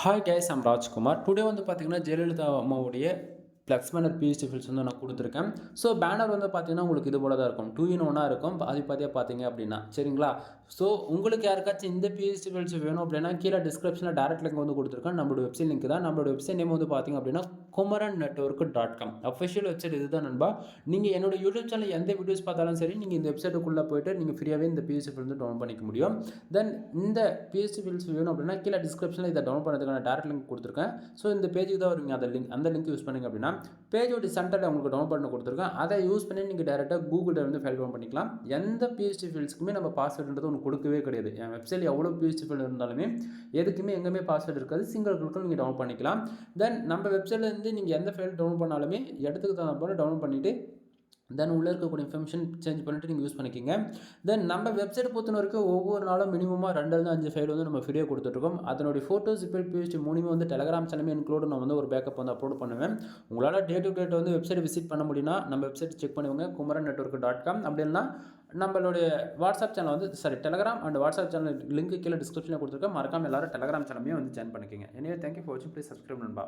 Hi guys, I'm Rajkumar. Today வந்து பார்த்தீங்கன்னா, ஜெயலலிதா அம்மாவுடைய ஃப்ளெக்ஸ் பேனர் பிஎஸ்டி ஃபில்ஸ் வந்து நான் கொடுத்துருக்கேன். ஸோ பேனர் வந்து பார்த்தீங்கன்னா, உங்களுக்கு இது போல தான் இருக்கும். 2 இன் 1 இருக்கும். பாதி பாதியா பார்த்தீங்க அப்படின்னா. சரிங்களா? ஸோ உங்களுக்கு யாருக்காச்சும் இந்த பிஎஸ்டி ஃபில்ஸ் வேணும் அப்படின்னா, கீழே டிஸ்கிரிப்ஷனில் டைரக்ட் லிங்க் வந்து கொடுத்துருக்கேன். நம்மளோட வெப்சைட் லிங்க் தான். நம்மளோட வெப்சைட் நேம் வந்து பார்த்தீங்க அப்படின்னா, kumaran.network.com. அஃபிஷியல் வெப்சைட் இதுதான் நண்பா. நீங்கள் என்னோட யூடியூப் சேனல் எந்த வீடியோஸ் பார்த்தாலும் சரி, நீங்கள் இந்த வெப்சைட்டுக்குள்ளே போயிட்டு நீங்கள் ஃப்ரீயாகவே இந்த பிஎஸ்டி ஃபில் வந்து டவுன்லோட் பண்ணிக்க முடியும். தென் இந்த பிஎஸ்டி ஃபில்ஸ் வேணும் அப்படின்னா, கீழே டிஸ்கிரிப்ஷனில் இதை டவுன்லோட் பண்ணுறதுக்கான டைரக்ட் லிங்க் கொடுத்துருக்கேன். ஸோ இந்த பேஜுக்கு தான் வருவீங்க. அந்த லிங்க் யூஸ் பண்ணிங்க அப்படின்னா, பேஜோட சென்டரில் உங்களுக்கு டவுன்லோட் பண்ண கொடுத்துருக்கேன். அதை யூஸ் பண்ணி நீங்கள் டேரெக்டாக கூகுளில் வந்து ஃபைல் டவுன் பண்ணிக்கலாம். எந்த பிஎஸ்டி ஃபீல்ட்ஸ்க்குமே நம்ம பாஸ்வேர்டுன்றது ஒன்று கொடுக்கவே கிடையாது. என் வெப்சைட்டில் எவ்வளோ பிஎஸ்டி ஃபீல்டு இருந்தாலுமே எதுக்குமே எங்கேயுமே பாஸ்வேர்டு இருக்காது. சிங்கிள் கிளிக்கில் நீங்கள் டவுன்லோட் பண்ணிக்கலாம். தென் நம்ம வெப்சைட்லேருந்து நீங்கள் எந்த ஃபைல் டவுன்லோட் பண்ணாலுமே இடத்துக்கு தகுந்த போல டவுன்லோட் பண்ணிவிட்டு தென் உள்ளே இருக்கக்கூடிய இன்ஃபர்மேஷன் சேஞ்ச் பண்ணிவிட்டு நீங்கள் யூஸ் பண்ணிக்கிங்க. தென் நம்ம வெப்சைட் பொறுத்த வரைக்கும் ஒவ்வொரு நாளும் மினிமமாக 2 5 ஃபைல் வந்து நம்ம ஃப்ரீயாக கொடுத்துட்ருக்கோம். அதனுடைய ஃபோட்டோஸ் இப்போ பிஎஸ்டி மூணுமே வந்து டெலகிராம் சேனலுமே இன்க்ளூட் நான் வந்து ஒரு பேக்கப் வந்து அப்லோட் பண்ணுவேன். உங்களால் டே டு டேட் வந்து வெப்சைட் விசிட் பண்ண முடியும்னா நம்ம வெப்சைட் செக் பண்ணுவாங்க kumaran.network.com. அப்படி இல்லைனா நம்மளுடைய வாட்ஸ்அப் சேனல் வந்து Telegram and WhatsApp channel link கீழே டிஸ்கிரிப்ஷனில் கொடுத்துருக்கேன். மறக்காமல் எல்லாரும் டெலகிராம் சேனலையும் வந்து ஜாயின் பண்ணிக்கோங்க. எனவே தேங்க்யூ ஃபார் வாட்சிங். ப்ளீஸ் சப்ஸ்கிரைப் நண்பா.